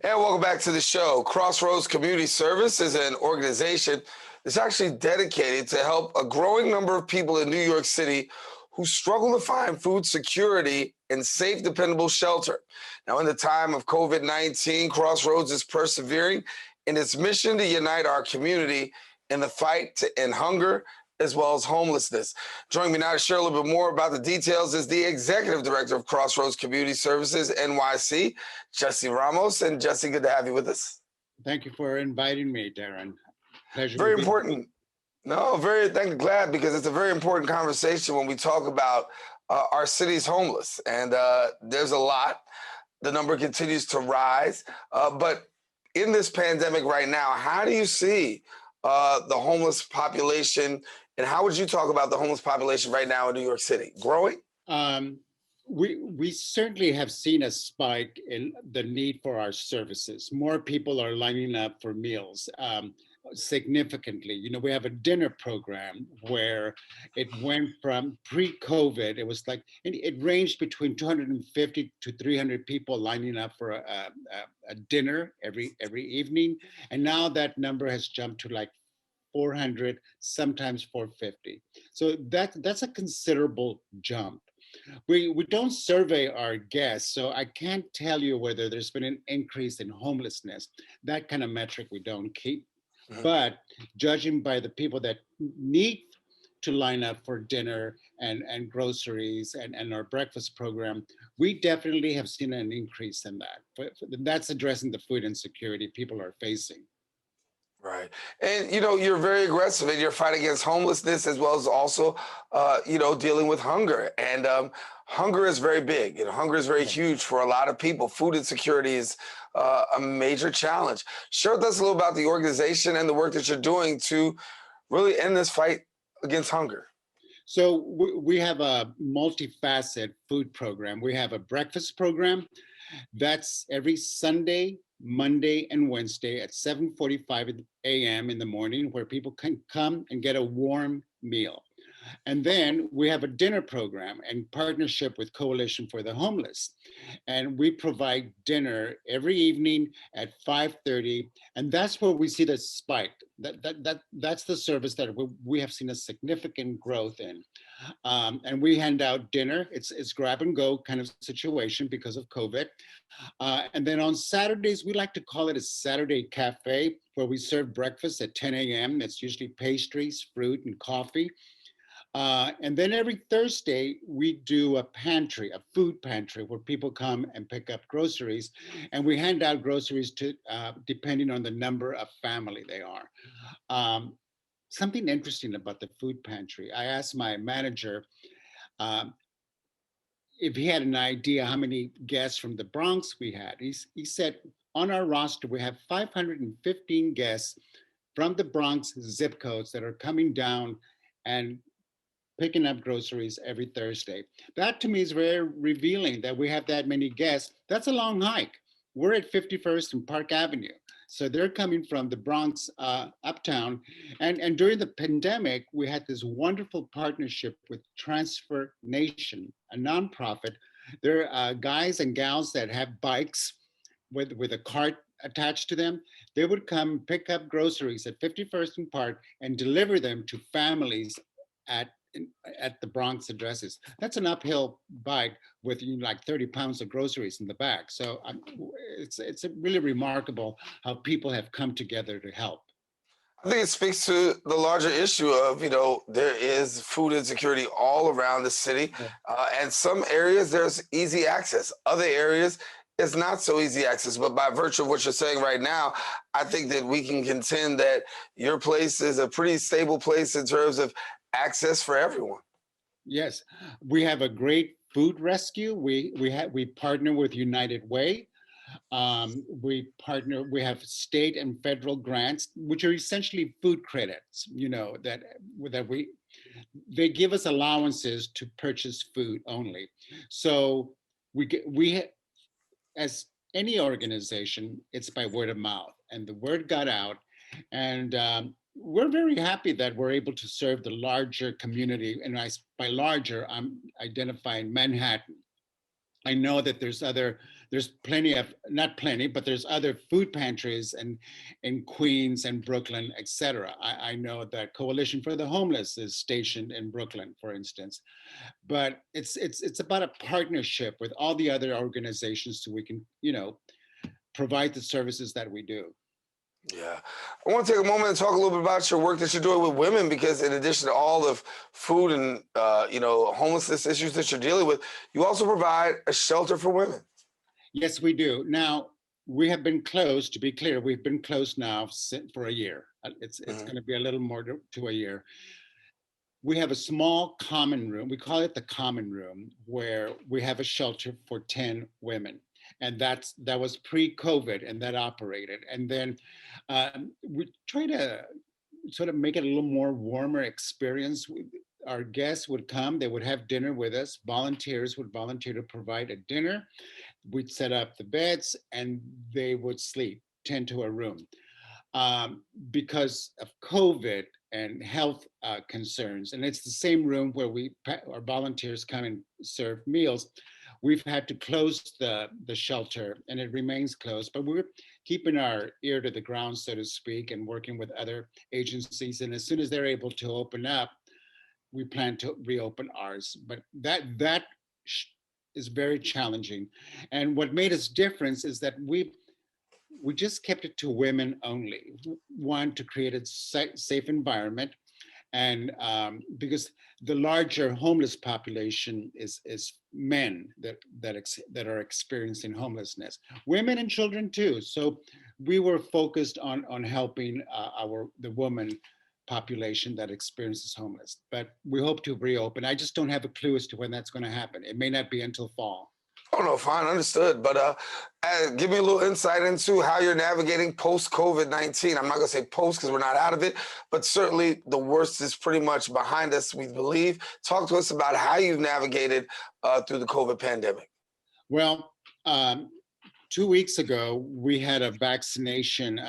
And welcome back to the show. Crossroads Community Service is an organization that's actually dedicated to help a growing number of people in New York City who struggle to find food security and safe, dependable shelter. Now, in the time of COVID-19, Crossroads is persevering in its mission to unite our community in the fight to end hunger as well as homelessness. Joining me now to share a little bit more about the details is the Executive Director of Crossroads Community Services, NYC, Jesse Ramos. And Jesse, good to have you with us. Thank you for inviting me, Daren. Pleasure. Very important. No, glad, because it's a very important conversation when we talk about our city's homeless. And there's a lot. The number continues to rise. But in this pandemic right now, how do you see the homeless population, and how would you talk about the homeless population right now in New York City? Growing? We certainly have seen a spike in the need for our services. More people are lining up for meals significantly. You know, we have a dinner program where it went from pre-COVID, it was like, it ranged between 250 to 300 people lining up for a dinner every evening. And now that number has jumped to like 400, sometimes 450. So that's a considerable jump. We don't survey our guests, so I can't tell you whether there's been an increase in homelessness. That kind of metric we don't keep. Mm-hmm. But judging by the people that need to line up for dinner and groceries and our breakfast program, we definitely have seen an increase in that. That's addressing the food insecurity people are facing. Right. And, you know, you're very aggressive in your fight against homelessness, as well as also, dealing with hunger. And hunger is very big. You know, hunger is very huge for a lot of people. Food insecurity is a major challenge. Share with us a little about the organization and the work that you're doing to really end this fight against hunger. So we have a multifaceted food program. We have a breakfast program that's every Sunday, Monday, and Wednesday at 7:45 a.m. in the morning, where people can come and get a warm meal. And then we have a dinner program in partnership with Coalition for the Homeless. And we provide dinner every evening at 5:30. And that's where we see the spike. That's the service that we have seen a significant growth in. And we hand out dinner. It's grab and go kind of situation because of COVID. And then on Saturdays, we like to call it a Saturday cafe, where we serve breakfast at 10 a.m. It's usually pastries, fruit, and coffee. And then every Thursday, we do a food pantry, where people come and pick up groceries. And we hand out groceries to depending on the number of family they are. Something interesting about the food pantry, I asked my manager if he had an idea how many guests from the Bronx we had. He said, on our roster, we have 515 guests from the Bronx zip codes that are coming down and picking up groceries every Thursday. That to me is very revealing that we have that many guests. That's a long hike. We're at 51st and Park Avenue. So they're coming from the Bronx uptown. And during the pandemic, we had this wonderful partnership with Transfer Nation, a nonprofit. They're guys and gals that have bikes with a cart attached to them. They would come pick up groceries at 51st and Park and deliver them to families at the Bronx addresses. That's an uphill bike with like 30 pounds of groceries in the back. So it's really remarkable how people have come together to help. I think it speaks to the larger issue of, there is food insecurity all around the city. And some areas there's easy access. Other areas it's not so easy access. But by virtue of what you're saying right now, I think that we can contend that your place is a pretty stable place in terms of access for everyone. Yes, we have a great food rescue. We partner with United Way. We have state and federal grants, which are essentially food credits. They give us allowances to purchase food only. So we as any organization, it's by word of mouth, and the word got out, and we're very happy that we're able to serve the larger community. And by larger, I'm identifying Manhattan. I know that there's other there's plenty of, not plenty, but there's other food pantries in Queens and Brooklyn, etc. I know that Coalition for the Homeless is stationed in Brooklyn, for instance. But it's about a partnership with all the other organizations so we can, provide the services that we do. Yeah. I want to take a moment and talk a little bit about your work that you're doing with women, because in addition to all of food and, homelessness issues that you're dealing with, you also provide a shelter for women. Yes, we do. Now, we have been closed, to be clear, we've been closed now for a year. It's going to be a little more to a year. We have a small common room. We call it the common room, where we have a shelter for 10 women. And that was pre-COVID, and that operated. And then we try to sort of make it a little more warmer experience. Our guests would come, they would have dinner with us. Volunteers would volunteer to provide a dinner. We'd set up the beds and they would sleep, 10 to a room. Because of COVID and health concerns, and it's the same room where our volunteers come and serve meals, we've had to close the shelter, and it remains closed, but we're keeping our ear to the ground, so to speak, and working with other agencies. And as soon as they're able to open up, we plan to reopen ours. But that is very challenging. And what made us different is that we just kept it to women only. One, to create a safe environment, and because the larger homeless population is men that are experiencing homelessness, women and children too. So we were focused on helping the woman population that experiences homeless. But we hope to reopen. I just don't have a clue as to when that's going to happen. It may not be until fall. Oh, no, fine, understood. But give me a little insight into how you're navigating post-COVID-19. I'm not going to say post because we're not out of it, but certainly the worst is pretty much behind us, we believe. Talk to us about how you've navigated through the COVID pandemic. Well, 2 weeks ago, we had a vaccination.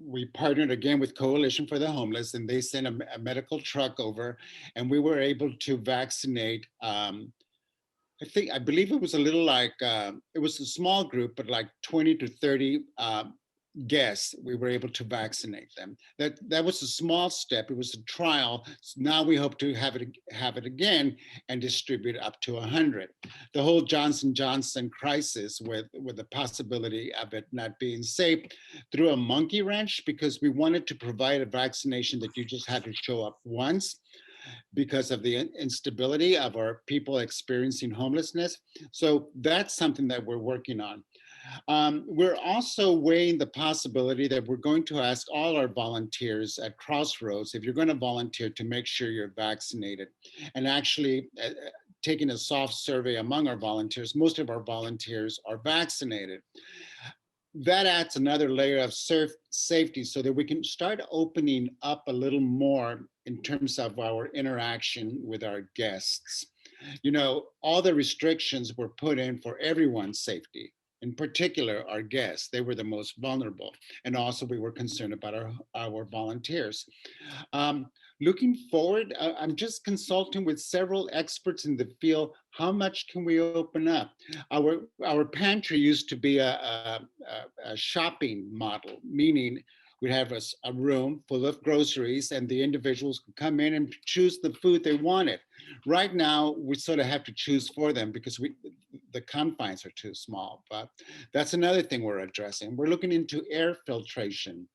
We partnered again with Coalition for the Homeless, and they sent a medical truck over, and we were able to vaccinate I believe it was a little like, it was a small group, but like 20 to 30 guests, we were able to vaccinate them. That was a small step. It was a trial. So now we hope to have it again and distribute up to 100. The whole Johnson & Johnson crisis with the possibility of it not being safe threw a monkey wrench, because we wanted to provide a vaccination that you just had to show up once, because of the instability of our people experiencing homelessness. So that's something that we're working on. We're also weighing the possibility that we're going to ask all our volunteers at Crossroads, if you're going to volunteer, to make sure you're vaccinated. And actually taking a soft survey among our volunteers, most of our volunteers are vaccinated. That adds another layer of safety so that we can start opening up a little more in terms of our interaction with our guests. All the restrictions were put in for everyone's safety, in particular our guests. They were the most vulnerable. And also we were concerned about our volunteers. Looking forward, I'm just consulting with several experts in the field. How much can we open up? Our pantry used to be a shopping model, meaning we'd have a room full of groceries, and the individuals could come in and choose the food they wanted. Right now, we sort of have to choose for them because the confines are too small. But that's another thing we're addressing. We're looking into air filtration,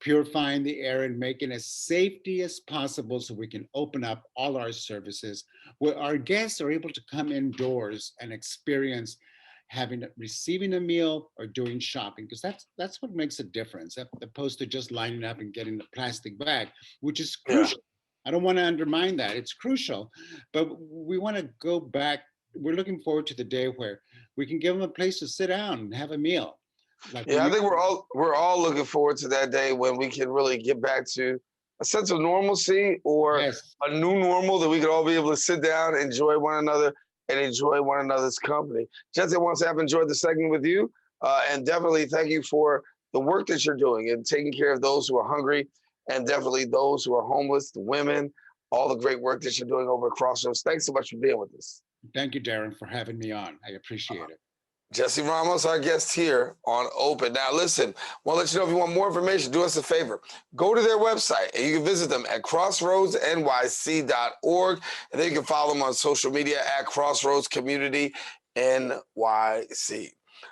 purifying the air and making it as safety as possible so we can open up all our services where our guests are able to come indoors and experience receiving a meal or doing shopping, because that's what makes a difference, as opposed to just lining up and getting the plastic bag, which is crucial. Yeah. I don't want to undermine that. It's crucial, but we want to go back. We're looking forward to the day where we can give them a place to sit down and have a meal. I think we're all looking forward to that day when we can really get back to a sense of normalcy, or yes, a new normal, that we could all be able to sit down, enjoy one another, and enjoy one another's company. Jesse wants to have enjoyed the segment with you, and definitely thank you for the work that you're doing and taking care of those who are hungry, and definitely those who are homeless, the women, all the great work that you're doing over at Crossroads. Thanks so much for being with us. Thank you, Daren, for having me on. I appreciate it. Jesse Ramos, our guest here on Open. Now, listen, I want to let you know if you want more information, do us a favor. Go to their website and you can visit them at crossroadsnyc.org. And then you can follow them on social media at Crossroads Community NYC.